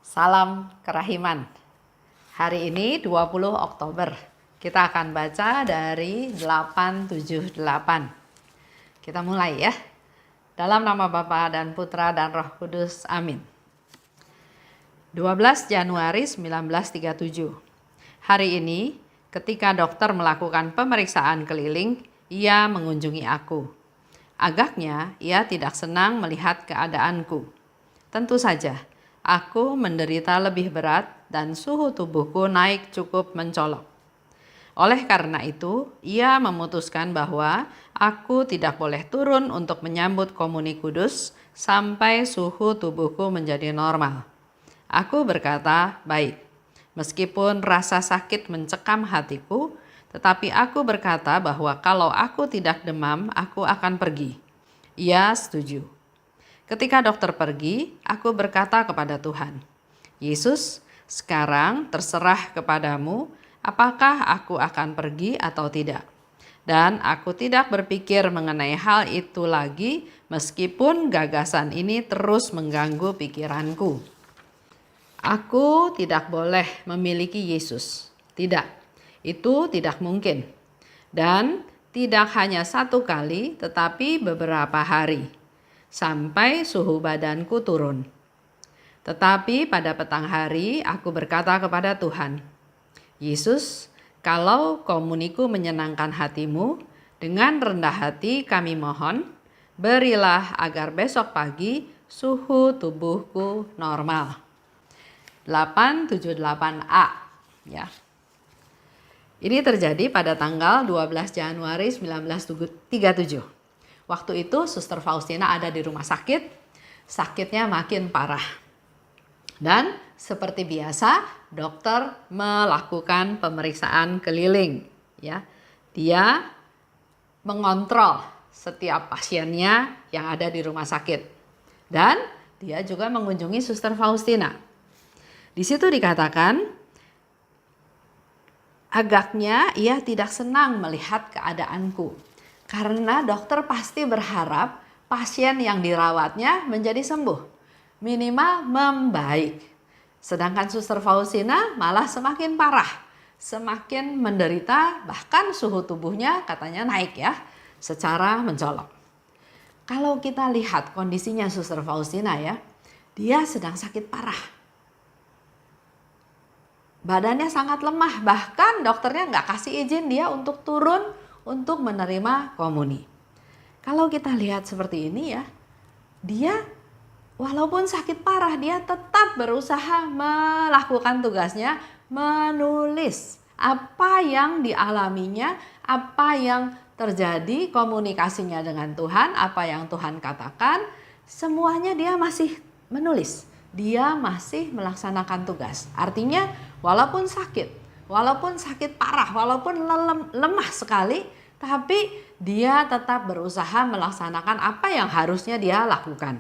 Salam kerahiman. Hari ini 20 Oktober. Kita akan baca dari 878. Kita mulai ya. Dalam nama Bapa dan Putra dan Roh Kudus. Amin. 12 Januari 1937. Hari ini ketika dokter melakukan pemeriksaan keliling, ia mengunjungi aku. Agaknya ia tidak senang melihat keadaanku. Tentu saja, aku menderita lebih berat dan suhu tubuhku naik cukup mencolok. Oleh karena itu, ia memutuskan bahwa aku tidak boleh turun untuk menyambut komuni kudus sampai suhu tubuhku menjadi normal. Aku berkata, baik. Meskipun rasa sakit mencekam hatiku, tetapi aku berkata bahwa kalau aku tidak demam, aku akan pergi. Ia setuju. Ketika dokter pergi, aku berkata kepada Tuhan, Yesus, sekarang terserah kepadamu apakah aku akan pergi atau tidak. Dan aku tidak berpikir mengenai hal itu lagi meskipun gagasan ini terus mengganggu pikiranku. Aku tidak boleh memiliki Yesus. Tidak, itu tidak mungkin. Dan tidak hanya satu kali tetapi beberapa hari. Sampai suhu badanku turun. Tetapi pada petang hari aku berkata kepada Tuhan, Yesus, kalau komuniku menyenangkan hatimu, dengan rendah hati kami mohon, berilah agar besok pagi suhu tubuhku normal. 878A ya. Ini terjadi pada tanggal 12 Januari 1937. Waktu itu Suster Faustina ada di rumah sakit, sakitnya makin parah. Dan seperti biasa, dokter melakukan pemeriksaan keliling. Ya, dia mengontrol setiap pasiennya yang ada di rumah sakit. Dan dia juga mengunjungi Suster Faustina. Di situ dikatakan, agaknya ia tidak senang melihat keadaanku. Karena dokter pasti berharap pasien yang dirawatnya menjadi sembuh, minimal membaik. Sedangkan Suster Faustina malah semakin parah, semakin menderita, bahkan suhu tubuhnya katanya naik ya, secara mencolok. Kalau kita lihat kondisinya Suster Faustina ya, dia sedang sakit parah. Badannya sangat lemah, bahkan dokternya nggak kasih izin dia untuk turun untuk menerima komuni. Kalau kita lihat seperti ini ya, dia walaupun sakit parah, dia tetap berusaha melakukan tugasnya, menulis apa yang dialaminya, apa yang terjadi, komunikasinya dengan Tuhan, apa yang Tuhan katakan, semuanya dia masih menulis. Dia masih melaksanakan tugas. Artinya walaupun sakit parah, walaupun lemah sekali, tapi dia tetap berusaha melaksanakan apa yang harusnya dia lakukan.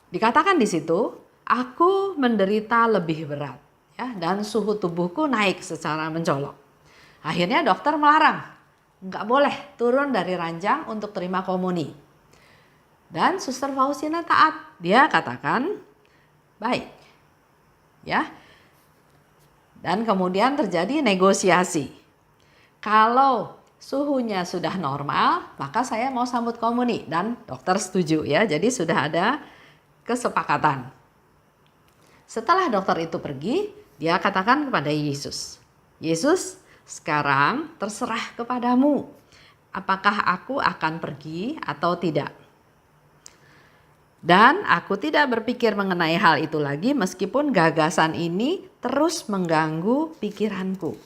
Dikatakan di situ, aku menderita lebih berat ya, dan suhu tubuhku naik secara mencolok. Akhirnya dokter melarang, nggak boleh turun dari ranjang untuk terima komuni. Dan Suster Faustina taat. Dia katakan, baik. Ya. Dan kemudian terjadi negosiasi. Kalau suhunya sudah normal, maka saya mau sambut komuni. Dan dokter setuju ya. Jadi sudah ada kesepakatan. Setelah dokter itu pergi, dia katakan kepada Yesus, Yesus, sekarang terserah kepadamu. Apakah aku akan pergi atau tidak? Dan aku tidak berpikir mengenai hal itu lagi meskipun gagasan ini terus mengganggu pikiranku.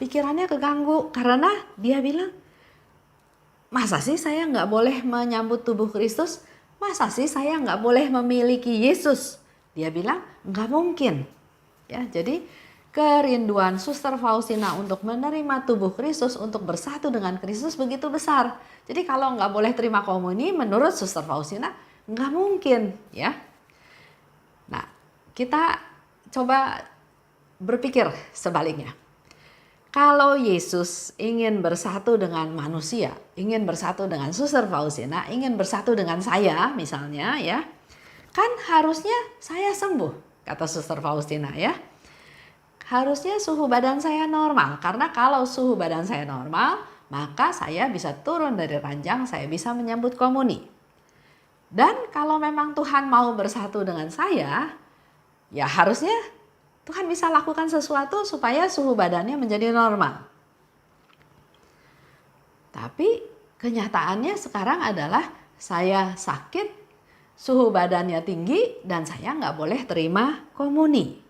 Pikirannya keganggu karena dia bilang, masa sih saya nggak boleh menyambut tubuh Kristus? Masa sih saya nggak boleh memiliki Yesus? Dia bilang, nggak mungkin. Ya, jadi kerinduan Suster Faustina untuk menerima tubuh Kristus, untuk bersatu dengan Kristus begitu besar. Jadi kalau nggak boleh terima komuni, menurut Suster Faustina, nggak mungkin ya. Nah, kita coba berpikir sebaliknya. Kalau Yesus ingin bersatu dengan manusia, ingin bersatu dengan Suster Faustina, ingin bersatu dengan saya misalnya ya, Kan harusnya saya sembuh, kata Suster Faustina ya. Harusnya suhu badan saya normal, karena kalau suhu badan saya normal, maka saya bisa turun dari ranjang, saya bisa menyambut komuni. Dan kalau memang Tuhan mau bersatu dengan saya, ya harusnya Tuhan bisa lakukan sesuatu supaya suhu badannya menjadi normal. Tapi kenyataannya sekarang adalah saya sakit, suhu badannya tinggi, dan saya nggak boleh terima komuni.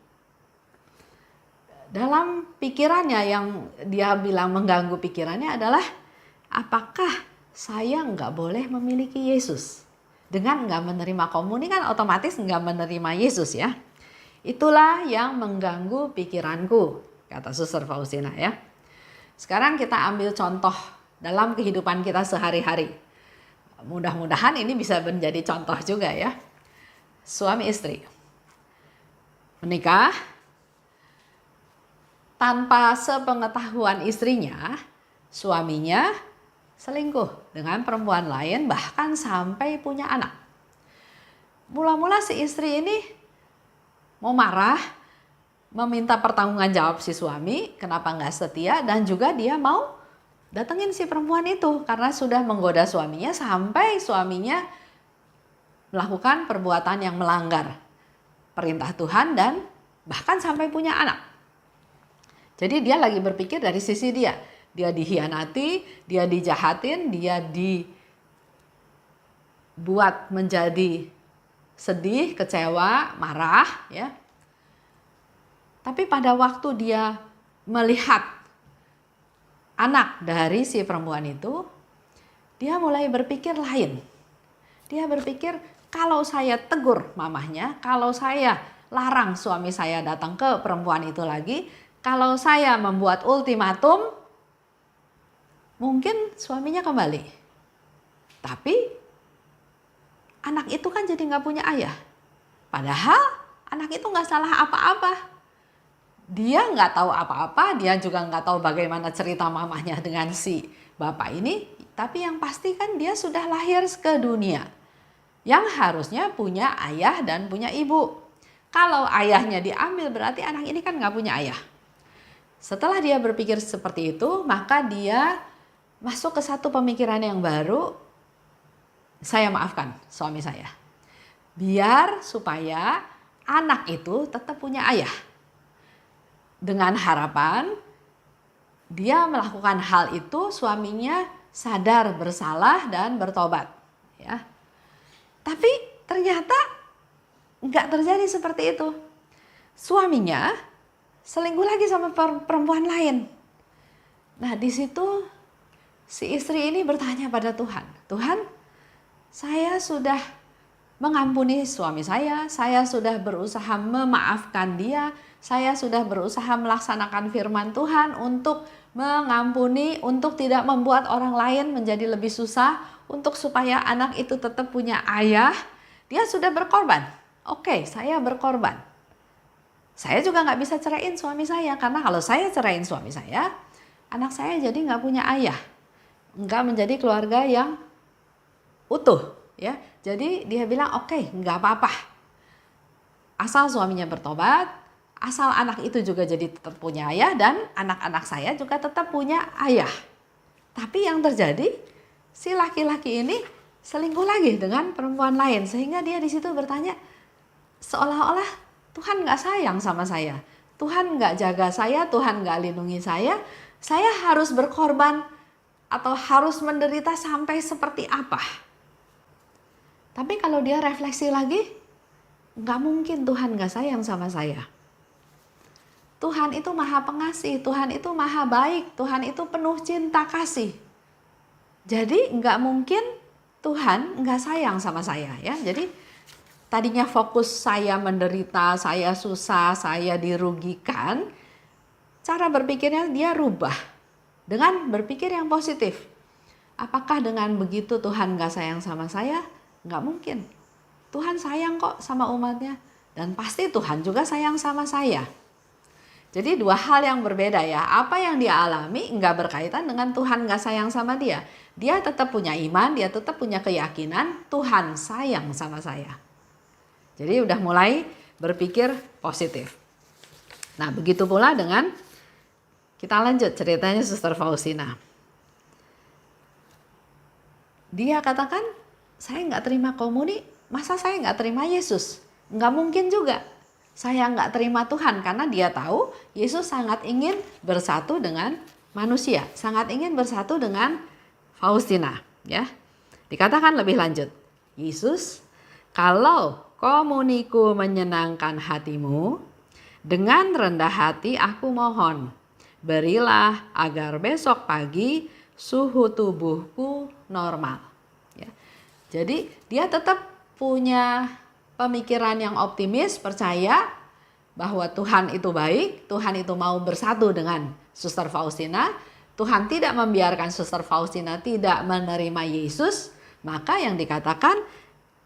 Dalam pikirannya yang dia bilang mengganggu pikirannya adalah, apakah saya nggak boleh memiliki Yesus? Dengan nggak menerima komuni kan otomatis nggak menerima Yesus ya. Itulah yang mengganggu pikiranku, kata Suster Faustina ya. Sekarang kita ambil contoh dalam kehidupan kita sehari-hari. Mudah-mudahan ini bisa menjadi contoh juga ya. Suami istri menikah, tanpa sepengetahuan istrinya, suaminya selingkuh dengan perempuan lain, bahkan sampai punya anak. Mula-mula si istri ini mau marah, meminta pertanggungan jawab si suami, kenapa nggak setia, dan juga dia mau datengin si perempuan itu karena sudah menggoda suaminya sampai suaminya melakukan perbuatan yang melanggar perintah Tuhan dan bahkan sampai punya anak. Jadi dia lagi berpikir dari sisi dia. Dia dihianati, dia dijahatin, dia dibuat menjadi sedih, kecewa, marah ya. Tapi pada waktu dia melihat anak dari si perempuan itu, dia mulai berpikir lain. Dia berpikir, kalau saya tegur mamahnya, kalau saya larang suami saya datang ke perempuan itu lagi, kalau saya membuat ultimatum, mungkin suaminya kembali. Tapi anak itu kan jadi nggak punya ayah. Padahal anak itu nggak salah apa-apa. Dia nggak tahu apa-apa, dia juga nggak tahu bagaimana cerita mamahnya dengan si bapak ini. Tapi yang pasti kan dia sudah lahir ke dunia, yang harusnya punya ayah dan punya ibu. Kalau ayahnya diambil berarti anak ini kan nggak punya ayah. Setelah dia berpikir seperti itu, maka dia masuk ke satu pemikiran yang baru, saya maafkan suami saya. Biar supaya anak itu tetap punya ayah. Dengan harapan dia melakukan hal itu, suaminya sadar bersalah dan bertobat. Ya. Tapi ternyata nggak terjadi seperti itu. Suaminya selingkuh lagi sama perempuan lain. Nah di situ si istri ini bertanya pada Tuhan, Tuhan, saya sudah mengampuni suami saya sudah berusaha memaafkan dia, saya sudah berusaha melaksanakan firman Tuhan untuk mengampuni, untuk tidak membuat orang lain menjadi lebih susah, untuk supaya anak itu tetap punya ayah. Dia sudah berkorban. Oke, saya berkorban. Saya juga nggak bisa ceraiin suami saya, karena kalau saya ceraiin suami saya, anak saya jadi nggak punya ayah, nggak menjadi keluarga yang utuh, ya. Jadi dia bilang oke, nggak apa-apa, asal suaminya bertobat, asal anak itu juga jadi tetap punya ayah dan anak-anak saya juga tetap punya ayah. Tapi yang terjadi, si laki-laki ini selingkuh lagi dengan perempuan lain, sehingga dia di situ bertanya, seolah-olah Tuhan nggak sayang sama saya, Tuhan nggak jaga saya, Tuhan nggak lindungi saya harus berkorban atau harus menderita sampai seperti apa? Tapi kalau dia refleksi lagi, nggak mungkin Tuhan nggak sayang sama saya. Tuhan itu maha pengasih, Tuhan itu maha baik, Tuhan itu penuh cinta kasih. Jadi nggak mungkin Tuhan nggak sayang sama saya ya. Jadi tadinya fokus saya menderita, saya susah, saya dirugikan. Cara berpikirnya dia rubah dengan berpikir yang positif. Apakah dengan begitu Tuhan gak sayang sama saya? Gak mungkin. Tuhan sayang kok sama umatnya. Dan pasti Tuhan juga sayang sama saya. Jadi dua hal yang berbeda ya. Apa yang dia alami gak berkaitan dengan Tuhan gak sayang sama dia. Dia tetap punya iman, dia tetap punya keyakinan Tuhan sayang sama saya. Jadi udah mulai berpikir positif. Nah, begitu pula dengan, kita lanjut ceritanya Suster Faustina. Dia katakan, saya nggak terima komuni, masa saya nggak terima Yesus? Nggak mungkin juga. Saya nggak terima Tuhan, karena dia tahu Yesus sangat ingin bersatu dengan manusia, sangat ingin bersatu dengan Faustina. Ya, dikatakan lebih lanjut, Yesus, kalau komuniku menyenangkan hatimu, dengan rendah hati aku mohon, berilah agar besok pagi suhu tubuhku normal. Ya. Jadi dia tetap punya pemikiran yang optimis, percaya bahwa Tuhan itu baik, Tuhan itu mau bersatu dengan Suster Faustina. Tuhan tidak membiarkan Suster Faustina tidak menerima Yesus. Maka yang dikatakan,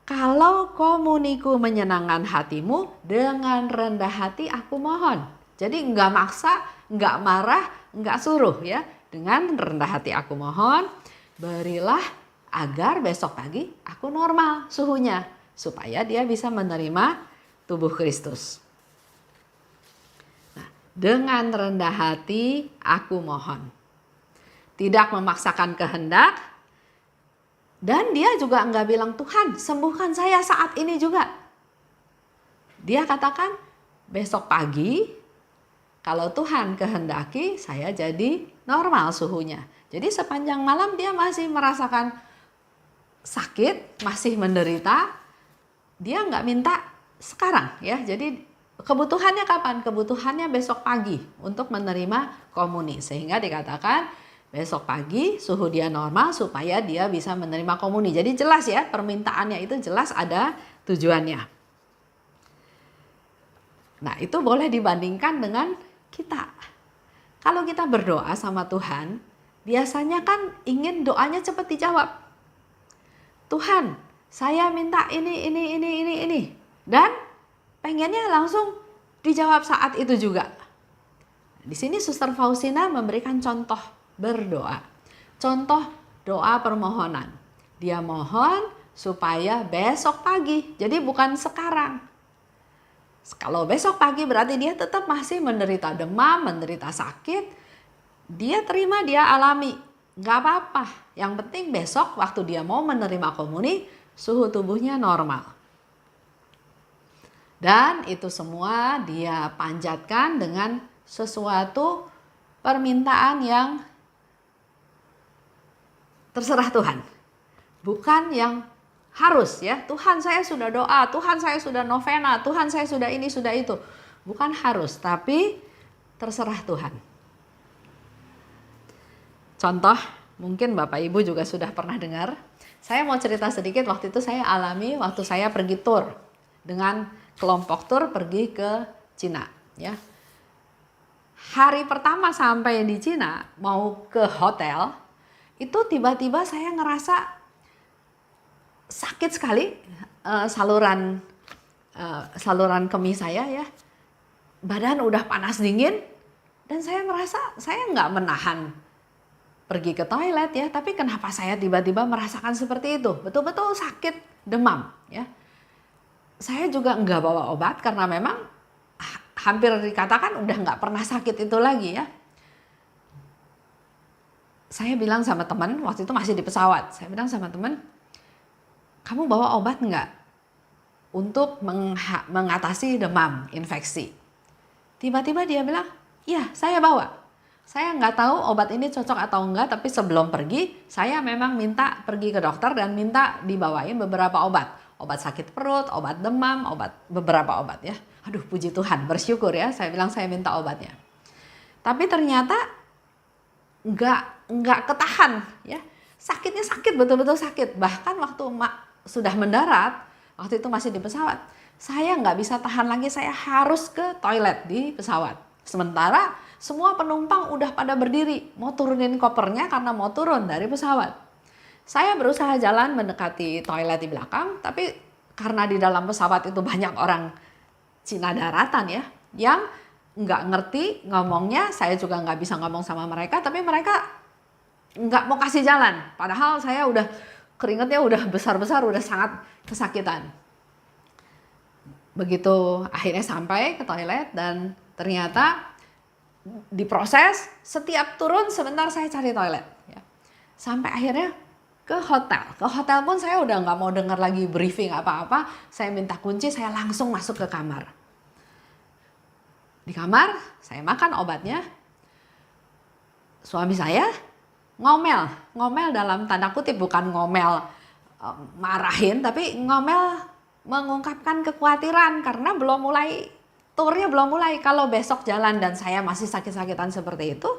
kalau komuniku menyenangkan hatimu, dengan rendah hati aku mohon. Jadi enggak maksa, enggak marah, enggak suruh ya. Dengan rendah hati aku mohon, berilah agar besok pagi aku normal suhunya, supaya dia bisa menerima tubuh Kristus. Nah, dengan rendah hati aku mohon. Tidak memaksakan kehendak. Dan dia juga enggak bilang, Tuhan sembuhkan saya saat ini juga. Dia katakan, besok pagi kalau Tuhan kehendaki saya jadi normal suhunya. Jadi sepanjang malam dia masih merasakan sakit, masih menderita. Dia enggak minta sekarang ya. Jadi kebutuhannya kapan? Kebutuhannya besok pagi untuk menerima komuni. Sehingga dikatakan, besok pagi suhu dia normal supaya dia bisa menerima komuni. Jadi jelas ya, permintaannya itu jelas ada tujuannya. Nah, itu boleh dibandingkan dengan kita. Kalau kita berdoa sama Tuhan, biasanya kan ingin doanya cepat dijawab. Tuhan, saya minta ini. Dan pengennya langsung dijawab saat itu juga. Di sini Suster Faustina memberikan contoh berdoa. Contoh doa permohonan. Dia mohon supaya besok pagi. Jadi bukan sekarang. Kalau besok pagi berarti dia tetap masih menderita demam, menderita sakit. Dia terima, dia alami. Gak apa-apa. Yang penting besok waktu dia mau menerima komuni, suhu tubuhnya normal. Dan itu semua dia panjatkan dengan sesuatu permintaan yang terserah Tuhan. Bukan yang harus ya. Tuhan saya sudah doa, Tuhan saya sudah novena, Tuhan saya sudah ini, sudah itu. Bukan harus, tapi terserah Tuhan. Contoh, mungkin Bapak Ibu juga sudah pernah dengar. Saya mau cerita sedikit, waktu itu saya alami waktu saya pergi tur. Dengan kelompok tur pergi ke Cina. Ya. Hari pertama sampai di Cina, mau ke hotel, itu tiba-tiba saya ngerasa sakit sekali saluran kemih saya ya. Badan udah panas dingin dan saya merasa saya nggak menahan pergi ke toilet ya. Tapi kenapa saya tiba-tiba merasakan seperti itu? Betul-betul sakit, demam ya. Saya juga nggak bawa obat karena memang hampir dikatakan udah nggak pernah sakit itu lagi ya. Saya bilang sama teman, waktu itu masih di pesawat, saya bilang sama teman, kamu bawa obat nggak untuk mengatasi demam, infeksi? Tiba-tiba dia bilang, iya saya bawa. Saya nggak tahu obat ini cocok atau enggak, tapi sebelum pergi, saya memang minta pergi ke dokter dan minta dibawain beberapa obat. Obat sakit perut, obat demam, beberapa obat ya. Aduh puji Tuhan, bersyukur ya, saya bilang saya minta obatnya. Tapi ternyata nggak ketahan ya, sakitnya sakit, betul-betul sakit. Bahkan waktu sudah mendarat, waktu itu masih di pesawat, saya nggak bisa tahan lagi, saya harus ke toilet di pesawat. Sementara semua penumpang udah pada berdiri mau turunin kopernya karena mau turun dari pesawat. Saya berusaha jalan mendekati toilet di belakang, tapi karena di dalam pesawat itu banyak orang Cina daratan ya, yang nggak ngerti ngomongnya, saya juga nggak bisa ngomong sama mereka, tapi mereka nggak mau kasih jalan. Padahal saya udah keringetnya udah besar-besar, udah sangat kesakitan. Begitu akhirnya sampai ke toilet dan ternyata diproses, setiap turun sebentar saya cari toilet. Ya. Sampai akhirnya ke hotel. Ke hotel pun saya udah nggak mau dengar lagi briefing apa-apa. Saya minta kunci, saya langsung masuk ke kamar. Di kamar, saya makan obatnya. Suami saya ngomel dalam tanda kutip, bukan ngomel marahin, tapi ngomel mengungkapkan kekhawatiran karena turnya belum mulai. Kalau besok jalan dan saya masih sakit-sakitan seperti itu,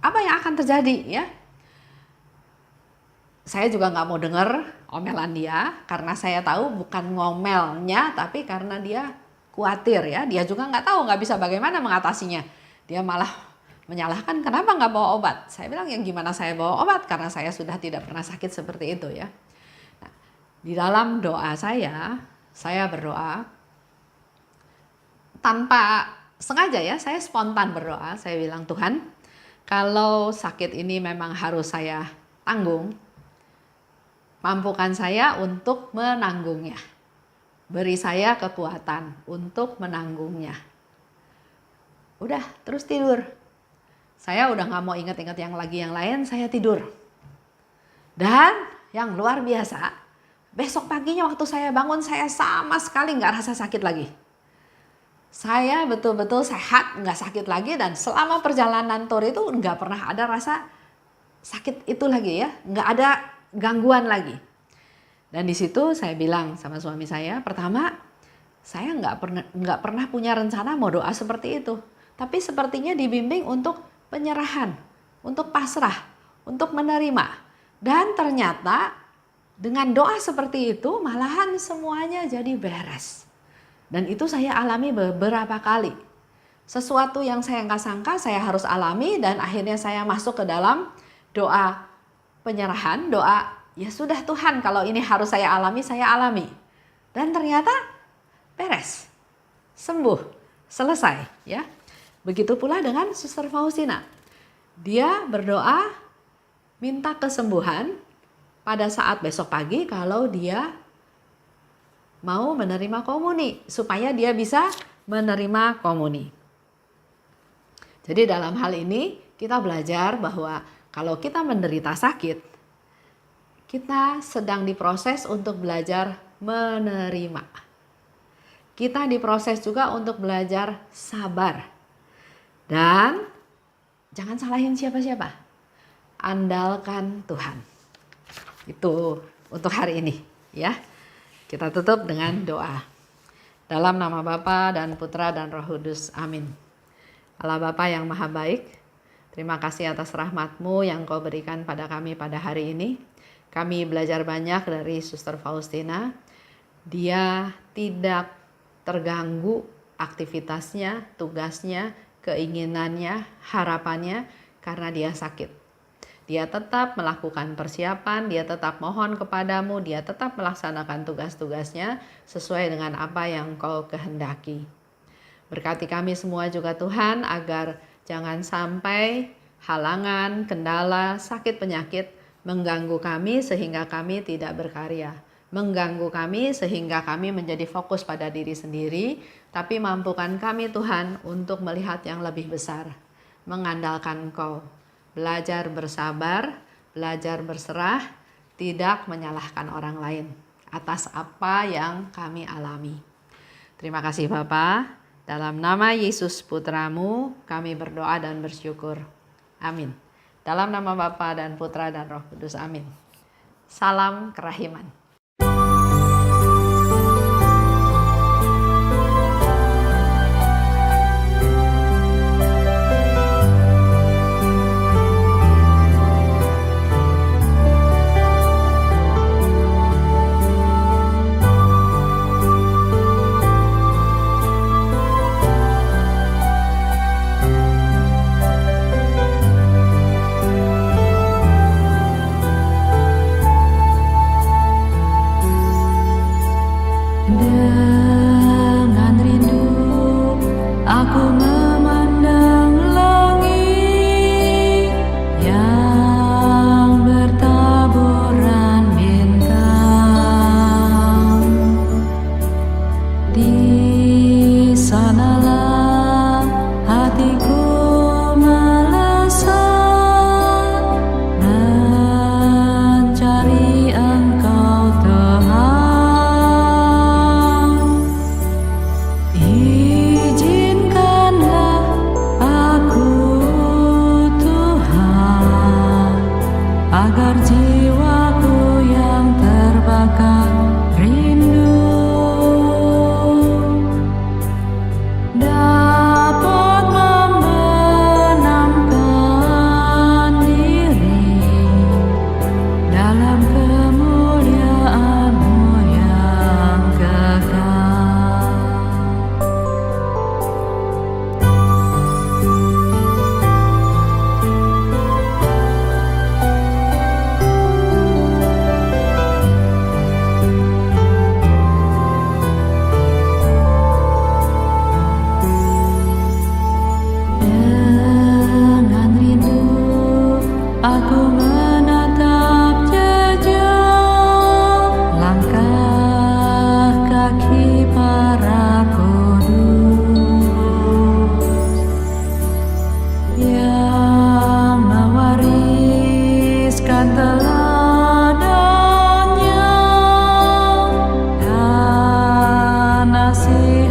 apa yang akan terjadi ya? Saya juga nggak mau dengar omelan dia karena saya tahu bukan ngomelnya, tapi karena dia khawatir ya. Dia juga nggak tahu, nggak bisa bagaimana mengatasinya. Dia malah menyalahkan kenapa nggak bawa obat. Saya bilang yang gimana saya bawa obat karena saya sudah tidak pernah sakit seperti itu ya. Nah, di dalam doa saya berdoa tanpa sengaja ya, saya spontan berdoa. Saya bilang, Tuhan, kalau sakit ini memang harus saya tanggung, mampukan saya untuk menanggungnya. Beri saya kekuatan untuk menanggungnya. Udah, terus tidur. Saya udah gak mau ingat-ingat yang lain, saya tidur. Dan yang luar biasa, besok paginya waktu saya bangun, saya sama sekali gak rasa sakit lagi. Saya betul-betul sehat, gak sakit lagi, dan selama perjalanan tour itu gak pernah ada rasa sakit itu lagi ya, gak ada gangguan lagi. Dan di situ saya bilang sama suami saya, pertama, saya nggak pernah punya rencana mau doa seperti itu, tapi sepertinya dibimbing untuk penyerahan, untuk pasrah, untuk menerima. Dan ternyata dengan doa seperti itu malahan semuanya jadi beres. Dan itu saya alami beberapa kali. Sesuatu yang saya nggak sangka saya harus alami, dan akhirnya saya masuk ke dalam doa penyerahan, doa ya sudah Tuhan, kalau ini harus saya alami. Dan ternyata beres, sembuh, selesai ya. Begitu pula dengan Suster Faustina. Dia berdoa minta kesembuhan pada saat besok pagi kalau dia mau menerima komuni, supaya dia bisa menerima komuni. Jadi dalam hal ini kita belajar bahwa kalau kita menderita sakit, kita sedang diproses untuk belajar menerima. Kita diproses juga untuk belajar sabar. Dan jangan salahin siapa-siapa. Andalkan Tuhan. Itu untuk hari ini ya. Kita tutup dengan doa. Dalam nama Bapa dan Putra dan Roh Kudus. Amin. Allah Bapa yang Maha Baik, terima kasih atas rahmat-Mu yang Kau berikan pada kami pada hari ini. Kami belajar banyak dari Suster Faustina. Dia tidak terganggu aktivitasnya, tugasnya, keinginannya, harapannya karena dia sakit. Dia tetap melakukan persiapan, dia tetap mohon kepadamu, dia tetap melaksanakan tugas-tugasnya sesuai dengan apa yang Kau kehendaki. Berkati kami semua juga Tuhan, agar jangan sampai halangan, kendala, sakit, penyakit mengganggu kami sehingga kami tidak berkarya. Mengganggu kami sehingga kami menjadi fokus pada diri sendiri, tapi mampukan kami Tuhan untuk melihat yang lebih besar, mengandalkan Kau, belajar bersabar, belajar berserah, tidak menyalahkan orang lain atas apa yang kami alami. Terima kasih Bapa, dalam nama Yesus Putra-Mu kami berdoa dan bersyukur. Amin. Dalam nama Bapa dan Putra dan Roh Kudus. Amin. Salam kerahiman. kasih